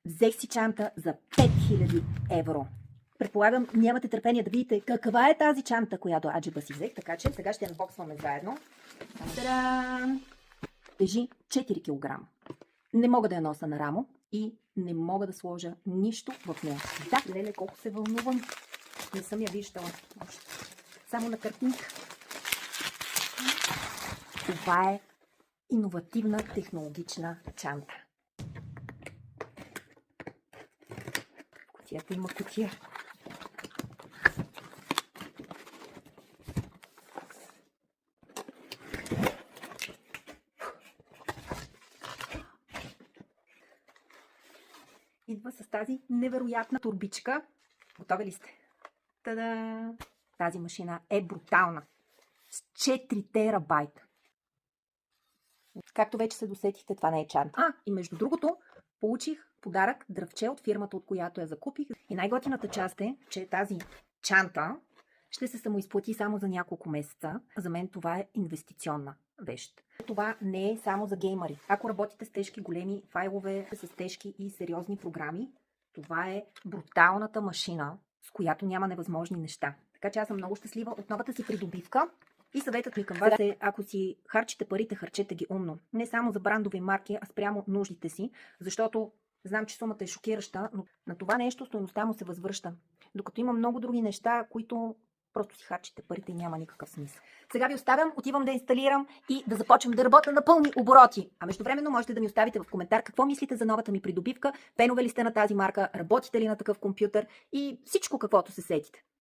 Взех си чанта за 5000 евро. Предполагам, нямате търпение да видите каква е тази чанта, която аджеба си взех, така че сега ще анбоксваме заедно. Та-дам! Тежи 4 кг. Не мога да я нося на рамо и не мога да сложа нищо в нея. Да, леле, колко се вълнувам. Не съм я виждала още. Само на картинка. Това е иновативна технологична чанта. В кутията има кутия. Идва с тази невероятна турбичка. Готови ли сте? Та-да! Тази машина е брутална. С 4 терабайта. Както вече се досетихте, това не е чанта. И между другото, получих подарък дръвче от фирмата, от която я закупих. И най-готината част е, че тази чанта ще се самоизплати само за няколко месеца. За мен това е инвестиционна вещ. Това не е само за геймъри. Ако работите с тежки големи файлове, с тежки и сериозни програми, това е бруталната машина, с която няма невъзможни неща. Така че аз съм много щастлива от новата си придобивка. И съветът ми към вас е, ако си харчите парите, харчете ги умно. Не само за брандови марки, а спрямо нуждите си, защото знам, че сумата е шокираща, но на това нещо стойността му се възвръща. Докато има много други неща, които просто си харчите парите и няма никакъв смисъл. Сега ви оставям, отивам да инсталирам и да започнем да работя на пълни обороти. А междувременно можете да ми оставите в коментар какво мислите за новата ми придобивка, фенове ли сте на тази марка, работите ли на такъв компютър и всичко каквото се сетите.